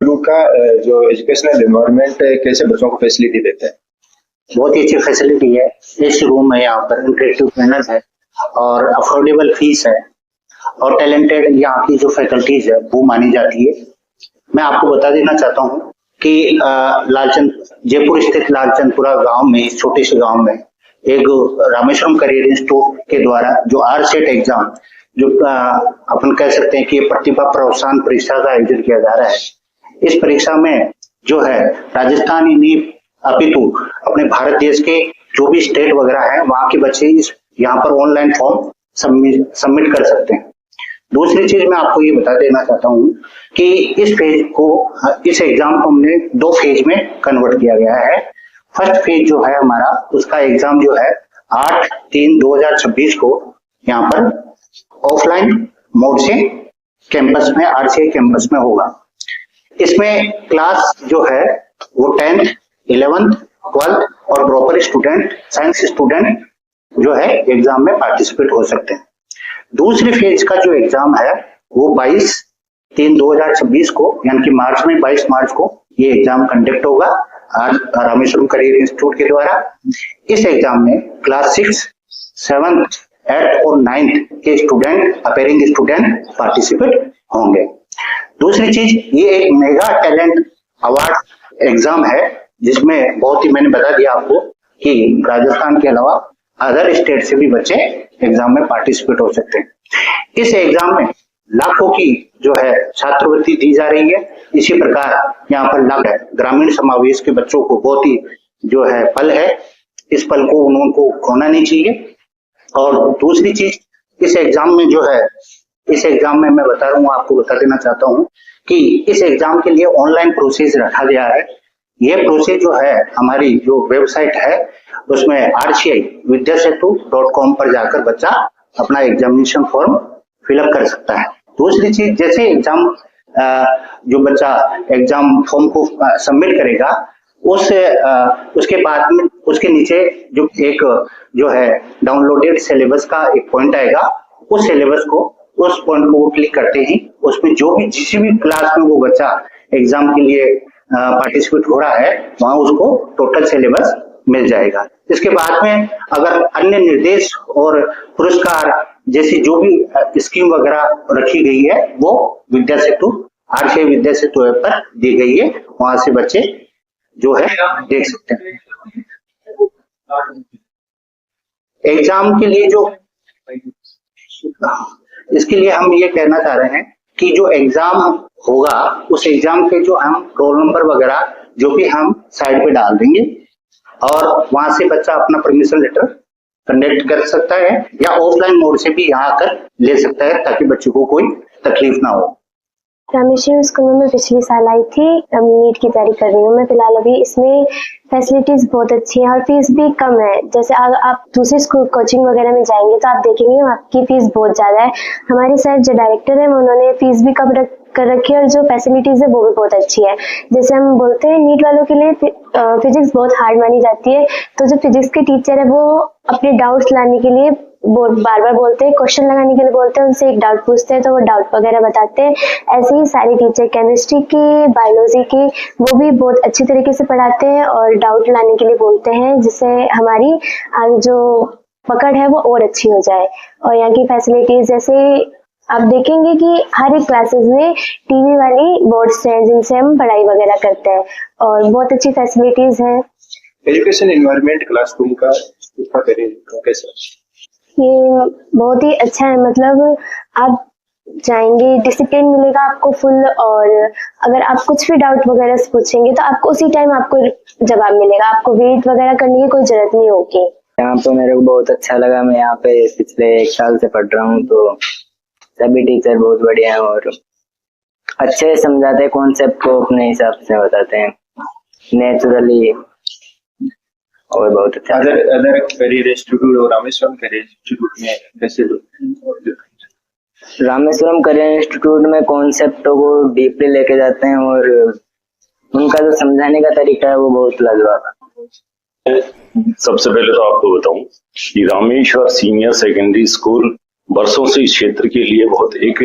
Institute का जो educational environment कैसे बच्चों को फैसिलिटी देता है? बहुत ही अच्छी फैसिलिटी है। एसी रूम है, यहाँ पर इंटरेक्टिव पैनल है और अफोर्डेबल फीस है और टैलेंटेड यहाँ की जो फैकल्टीज है वो मानी जाती है। मैं आपको बता देना चाहता हूँ कि लालचंद जयपुर स्थित लालचंदपुरा गांव में, इस छोटे से गांव में एक रामेश्वरम करियर इंस्टीट्यूट के द्वारा जो आरसेट एग्जाम, जो अपन कह सकते हैं कि प्रतिभा प्रोत्साहन परीक्षा का आयोजन किया जा रहा है। इस परीक्षा में जो है राजस्थान ही नहीं अपितु अपने भारत देश के जो भी स्टेट वगैरह है वहां के बच्चे इस यहाँ पर ऑनलाइन फॉर्म सबमिट कर सकते हैं। दूसरी चीज मैं आपको ये बता देना चाहता हूँ कि इस एग्जाम को हमने 2 फेज में कन्वर्ट किया गया है। फर्स्ट फेज जो है हमारा, उसका एग्जाम जो है 8/3/2026 को यहाँ पर ऑफलाइन मोड से कैंपस में, आरसीआई कैंपस में होगा। इसमें क्लास जो है वो 10th, 11th, 12th और प्रॉपर स्टूडेंट, साइंस स्टूडेंट जो है एग्जाम में पार्टिसिपेट हो सकते हैं। दूसरी फेज का जो एग्जाम है वो 22/3/2026 को, यानी कि मार्च में 22 मार्च को ये एग्जाम कंडक्ट होगा रामेश्वरम करियर इंस्टीट्यूट के द्वारा। इस एग्जाम में क्लास 6, 7th, 8th और 9th के स्टूडेंट, अपेयरिंग स्टूडेंट पार्टिसिपेट होंगे। दूसरी चीज, ये एक मेगा टैलेंट अवार्ड एग्जाम है जिसमें बहुत ही, मैंने बता दिया आपको कि राजस्थान के अलावा अदर स्टेट से भी बच्चे एग्जाम में पार्टिसिपेट हो सकते हैं। इस एग्जाम में लाखों की जो है छात्रवृत्ति दी जा रही है। इसी प्रकार यहाँ पर लाभ है, ग्रामीण समावेश के बच्चों को बहुत ही जो है पल है, इस पल को उनको खोना नहीं चाहिए। और दूसरी चीज, इस एग्जाम में जो है, इस एग्जाम में मैं बता रहा हूँ, आपको बता देना चाहता हूँ कि इस एग्जाम के लिए ऑनलाइन प्रोसेस रखा गया है। ये प्रोसेस जो है हमारी जो वेबसाइट है उसमें rcividyasetu.com पर जाकर बच्चा अपना एग्जामिनेशन फॉर्म फिलअप कर सकता है। दूसरी चीज, जैसे एग्जाम जो बच्चा एग्जाम फॉर्म को सबमिट करेगा उसके बाद में उसके नीचे जो एक जो है डाउनलोडेड सिलेबस का एक पॉइंट आएगा। उस सिलेबस को, उस पॉइंट को वो क्लिक करते ही उसमें जो भी जिस भी क्लास में वो बच्चा एग्जाम के लिए पार्टिसिपेट हो रहा है वहां उसको टोटल सिलेबस मिल जाएगा। इसके बाद में अगर अन्य निर्देश और पुरस्कार जैसी जो भी स्कीम वगैरह रखी गई है वो विद्या सेतु, आरसीआई विद्या सेतु ऐप पर दी गई है, वहां से बच्चे जो है देख सकते हैं। एग्जाम के लिए जो, इसके लिए हम ये कहना चाह रहे हैं कि जो एग्जाम होगा उस एग्जाम के जो हम रोल नंबर वगैरह जो भी हम साइड पे डाल देंगे और वहां से बच्चा अपना परमिशन लेटर कनेक्ट कर सकता है या ऑफलाइन मोड से भी यहाँ आकर ले सकता है ताकि बच्चे को कोई तकलीफ ना हो। रामेश्वरम स्कूल में पिछले साल आई थी, नीट की तैयारी कर रही हूँ मैं फिलहाल। अभी इसमें फैसिलिटीज बहुत अच्छी है और फीस भी कम है। जैसे अगर आप दूसरी स्कूल कोचिंग वगैरह में जाएंगे तो आप देखेंगे आपकी फीस बहुत ज्यादा है। हमारे सर जो डायरेक्टर है उन्होंने फीस भी कम कर रखी है और जो फैसिलिटीज है वो भी बहुत अच्छी है। जैसे हम बोलते हैं नीट वालों के लिए फिजिक्स बहुत हार्ड मानी जाती है, तो जो फिजिक्स के टीचर है वो अपने डाउट्स लाने के लिए बार बार बोलते हैं, क्वेश्चन लगाने के लिए बोलते हैं, उनसे एक डाउट पूछते हैं तो वो डाउट वगैरह बताते हैं। ऐसे ही सारे टीचर केमिस्ट्री के, बायोलॉजी के, वो भी बहुत अच्छी तरीके से पढ़ाते हैं और डाउट लाने के लिए बोलते हैं जिससे हमारी जो पकड़ है वो और अच्छी हो जाए। और यहाँ की फैसिलिटीज जैसे आप देखेंगे कि हर एक क्लासेस में टीवी वाली बोर्ड्स हैं जिनसे हम पढ़ाई वगैरह करते हैं और बहुत अच्छी फैसिलिटीज हैं। एजुकेशन एनवायरनमेंट क्लासरूम का कैसा? ये बहुत ही अच्छा है, मतलब आप जाएंगे, डिसिप्लिन मिलेगा आपको फुल, और अगर आप कुछ भी डाउट वगैरह से पूछेंगे तो आपको उसी टाइम आपको जवाब मिलेगा, आपको वेट वगैरह करने की कोई जरूरत नहीं होगी। यहाँ पे मेरे को बहुत अच्छा लगा। मैं यहाँ पे पिछले 1 साल से पढ़ रहा हूँ तो सभी टीचर बहुत बढ़िया हैं और अच्छे समझाते हैं, कॉन्सेप्ट को अपने हिसाब से बताते हैं नेचुरली और बहुत अच्छा। अदर करियर इंस्टीट्यूट और रामेश्वरम करियर इंस्टीट्यूट में कैसे? रामेश्वरम करियर इंस्टीट्यूट में कॉन्सेप्टों को डीपली लेके जाते हैं और उनका जो समझाने का तरीका है वो बहुत लाजवाब है। सबसे पहले तो आपको बताऊं कि रामेश्वर सीनियर सेकेंडरी स्कूल वर्षों से इस क्षेत्र के लिए बहुत एक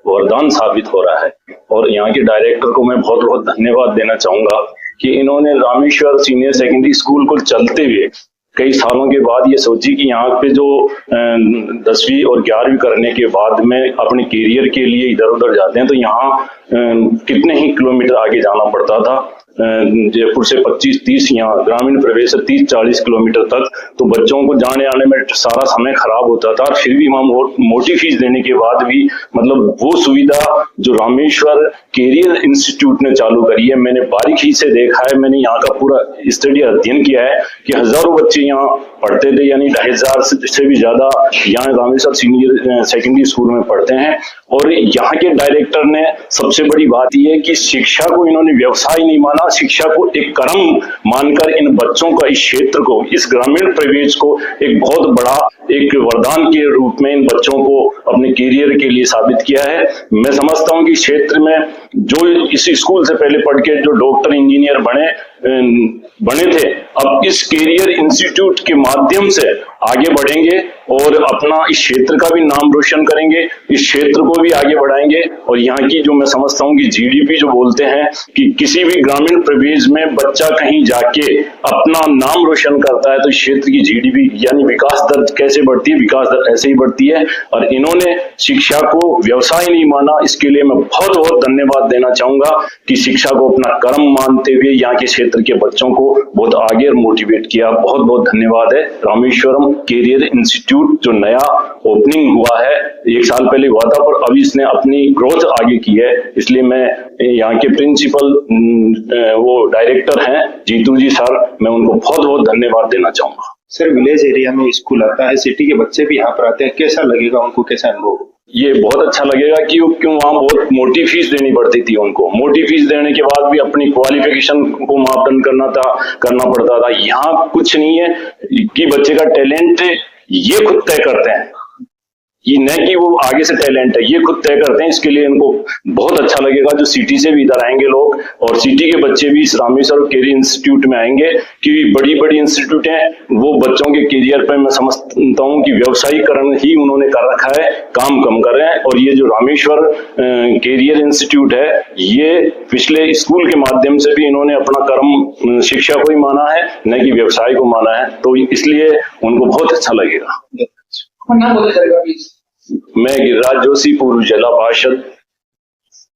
वरदान साबित हो रहा है। और यहाँ के डायरेक्टर को मैं बहुत बहुत धन्यवाद देना चाहूंगा कि इन्होंने रामेश्वर सीनियर सेकेंडरी स्कूल को चलते हुए कई सालों के बाद ये सोची कि यहाँ पे जो 10वीं और 11वीं करने के बाद में अपने करियर के लिए इधर उधर जाते हैं तो यहाँ कितने ही किलोमीटर आगे जाना पड़ता था। जयपुर से 25-30 यहाँ ग्रामीण प्रवेश 30-40 किलोमीटर तक, तो बच्चों को जाने आने में सारा समय खराब होता था। फिर भी वहाँ मोटी फीस देने के बाद भी मतलब वो सुविधा जो रामेश्वर कैरियर इंस्टीट्यूट ने चालू करी है, मैंने बारीकी से देखा है, मैंने यहाँ का पूरा स्टडी अध्ययन किया है कि हजारों बच्चे यहाँ पढ़ते थे, यानी 2500 से भी ज्यादा यहाँ रामेश्वर सीनियर सेकेंडरी स्कूल में पढ़ते हैं। और यहाँ के डायरेक्टर ने सबसे बड़ी बात यह है कि शिक्षा को इन्होंने व्यवसाय नहीं माना, शिक्षा को एक कर्म मानकर इन बच्चों का, इस क्षेत्र को, इस ग्रामीण प्रवेश को एक बहुत बड़ा एक वरदान के रूप में इन बच्चों को अपने करियर के लिए साबित किया है। मैं समझता हूँ कि क्षेत्र में जो इस स्कूल से पहले पढ़ के जो डॉक्टर इंजीनियर बने थे, अब इस करियर इंस्टीट्यूट के माध्यम से आगे बढ़ेंगे और अपना इस क्षेत्र का भी नाम रोशन करेंगे, इस क्षेत्र को भी आगे बढ़ाएंगे। और यहाँ की जो मैं समझता हूँ कि जीडीपी जो बोलते हैं कि किसी भी ग्रामीण प्रदेश में बच्चा कहीं जाके अपना नाम रोशन करता है तो इस क्षेत्र की जीडीपी यानी विकास दर कैसे बढ़ती है, विकास दर ऐसे ही बढ़ती है। और इन्होंने शिक्षा को व्यवसाय नहीं माना, इसके लिए मैं बहुत बहुत धन्यवाद देना चाहूंगा कि शिक्षा को अपना कर्म मानते हुए यहाँ के क्षेत्र के बच्चों को बहुत आगे और मोटिवेट किया। बहुत बहुत धन्यवाद है। रामेश्वरम कैरियर इंस्टीट्यूट जो नया ओपनिंग हुआ है, 1 साल पहले हुआ था, पर अभी इसने अपनी ग्रोथ आगे की है, इसलिए मैं यहाँ के प्रिंसिपल वो डायरेक्टर हैं जीतू जी सर, मैं उनको बहुत बहुत धन्यवाद देना चाहूंगा। सर, विलेज एरिया में स्कूल आता है, सिटी के बच्चे भी यहाँ पर आते हैं, कैसा लगेगा उनको, कैसा अनुभव? ये बहुत अच्छा लगेगा कि क्यों वहाँ बहुत मोटी फीस देनी पड़ती थी उनको, मोटी फीस देने के बाद भी अपनी क्वालिफिकेशन को मापदंड करना पड़ता था। यहाँ कुछ नहीं है कि बच्चे का टैलेंट ये खुद तय करते हैं, ये न कि वो आगे से टैलेंट है, ये खुद तय करते हैं। इसके लिए इनको बहुत अच्छा लगेगा जो सिटी से भी इधर आएंगे लोग, और सिटी के बच्चे भी इस रामेश्वर कैरियर इंस्टीट्यूट में आएंगे कि बड़ी बड़ी इंस्टीट्यूट हैं, वो बच्चों के कैरियर पे मैं समझता हूँ कि व्यवसायीकरण ही उन्होंने कर रखा है, काम कम कर रहे हैं। और ये जो रामेश्वर कैरियर इंस्टीट्यूट है, ये पिछले स्कूल के माध्यम से भी इन्होंने अपना कर्म शिक्षा को ही माना है, न कि व्यवसाय को माना है, तो इसलिए उनको बहुत अच्छा लगेगा। मैं गिरिराज जोशी, पूर्व जिला पार्षद।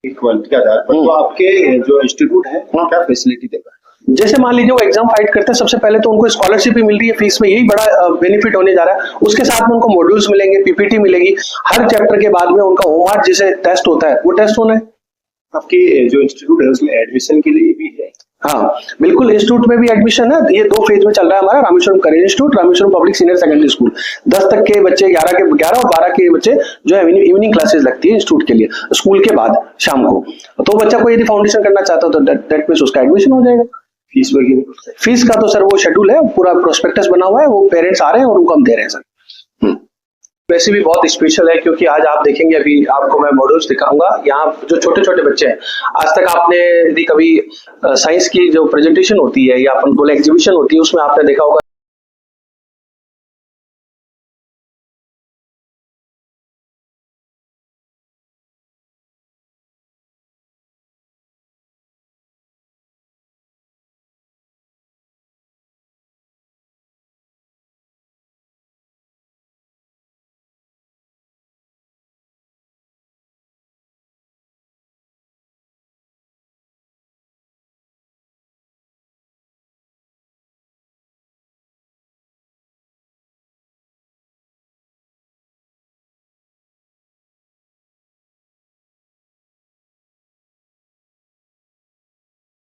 क्वालिटी के आधार पर तो आपके जो इंस्टीट्यूट है क्या फैसिलिटी देगा? जैसे मान लीजिए वो एग्जाम फाइट करते हैं, सबसे पहले तो उनको स्कॉलरशिप भी मिल रही है फीस में, यही बड़ा बेनिफिट होने जा रहा है। उसके साथ में उनको मॉड्यूल्स मिलेंगे, पीपीटी मिलेगी, हर चैप्टर के बाद में उनका होमवर्क जैसे टेस्ट होता है वो टेस्ट होना है। आपकी जो इंस्टीट्यूट है उसमें एडमिशन के लिए भी है? हाँ बिल्कुल, इंस्टीट्यूट में भी एडमिशन है। ये 2 फेज में चल रहा है हमारा, Rameshwaram career institute, Rameshwaram public senior secondary school. 10 तक के बच्चे, 11 और 12 के बच्चे जो है इवनिंग क्लासेस लगती है इंस्टीट्यूट के लिए स्कूल के बाद शाम को। तो बच्चा को यदि फाउंडेशन करना चाहता हो तो दैट मींस उसका एडमिशन हो जाएगा। फीस वगैरह? फीस का तो सर वो शेड्यूल है, पूरा प्रोस्पेक्टस बना हुआ है, वो पेरेंट्स आ रहे हैं और उनको हम दे रहे हैं सर। वैसे भी बहुत स्पेशल है क्योंकि आज आप देखेंगे, अभी आपको मैं मॉड्यूल्स दिखाऊंगा। यहाँ जो छोटे छोटे बच्चे हैं, आज तक आपने यदि कभी साइंस की जो प्रेजेंटेशन होती है या अपन बोले एग्जीबिशन होती है, उसमें आपने देखा होगा